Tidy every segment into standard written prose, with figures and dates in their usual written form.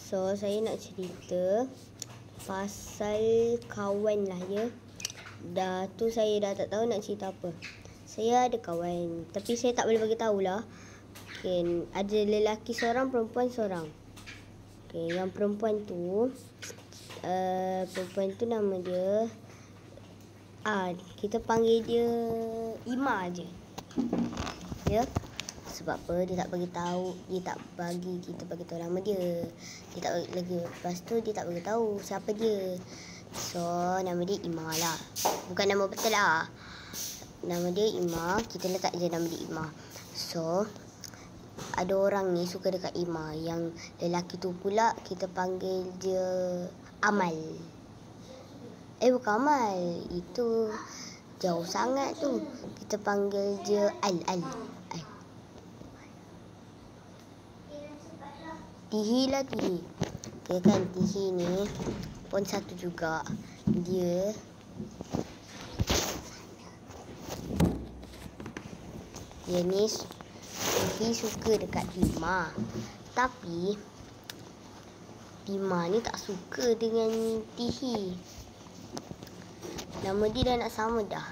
So, saya nak cerita pasal kawan lah ya. Dah tu saya dah tak tahu nak cerita apa. Saya ada kawan, tapi saya tak boleh bagi tahu lah. Okay, ada lelaki seorang, perempuan seorang. Okay, yang perempuan tu nama dia kita panggil dia Ima je. Ya. Sebab apa? Dia tak bagi tahu, dia tak bagi kita bagi tahu nama dia. Dia tak bagi lagi, lepas tu dia tak bagi tahu siapa dia. So, nama dia Ima lah. Bukan nama betul lah. Nama dia Ima, kita letak je nama dia Ima. So, ada orang ni suka dekat Ima. Yang lelaki tu pula kita panggil dia Amal. Bukan Amal, itu jauh sangat tu. Kita panggil dia Al. Tihi lah Tihi. Okay kan, Tihi ni pun satu juga. Dia ni Tihi suka dekat Ima. Tapi Ima ni tak suka dengan Tihi. Nama dia dah nak sama dah.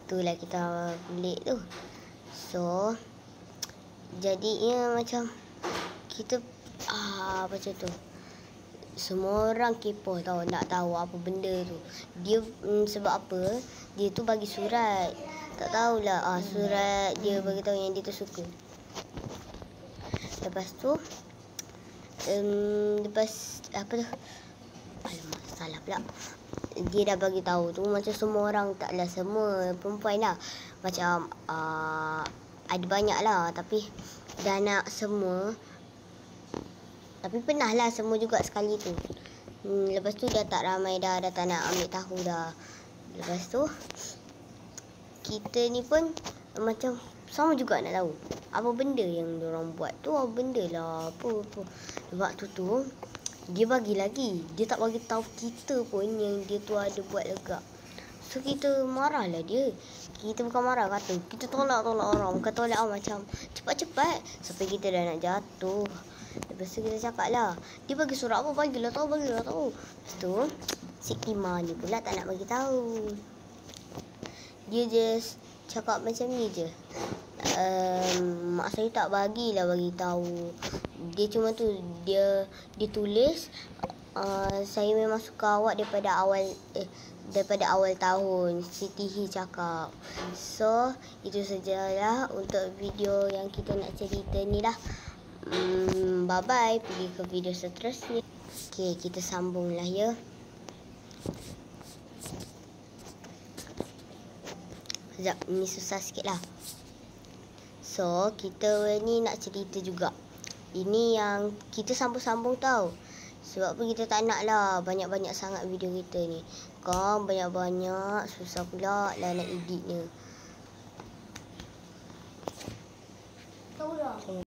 Itulah kita pelik tu. So, jadinya macam kita macam tu. Semua orang kepo tahu, nak tahu apa benda tu. Dia sebab apa? Dia tu bagi surat. Tak tahulah surat dia bagi tahu yang dia tu suka. Lepas tu lepas apa tu? Alamak, salah pula. Dia dah bagi tahu tu macam semua orang, taklah semua perempuan lah. Macam ada banyak lah, tapi dah nak semua. Tapi pernah lah semua juga sekali tu. Lepas tu dah tak ramai dah tak nak ambil tahu dah. Lepas tu kita ni pun macam sama juga nak tahu apa benda yang diorang buat tu, apa benda lah, apa. Waktu tu dia bagi lagi, dia tak bagi tahu kita pun yang dia tu ada buat lega. So kita marah lah dia. Kita bukan marah, kata kita tolak orang. Bukan tolak macam cepat-cepat sampai kita dah nak jatuh. Lepas tu kita cakap lah, dia bagi surat apa, bagilah tahu. Lepas tu si Ima ni pula tak nak bagi tahu. Dia just cakap macam ni je. Mak saya tak bagilah bagi tahu. Dia cuma tu, dia tulis saya memang suka awak daripada awal tahun. Si Tihi cakap. So, itu sajalah untuk video yang kita nak cerita ni lah. Bye-bye. Pergi ke video seterusnya. Okay, kita sambung lah ya. Sekejap, ni susah sikit lah. So, kita ni nak cerita juga. Ini yang kita sambung-sambung tau. Sebab apa kita tak nak lah banyak-banyak sangat video kita ni. Kan banyak-banyak, susah pula lah nak editnya. Tahu lah.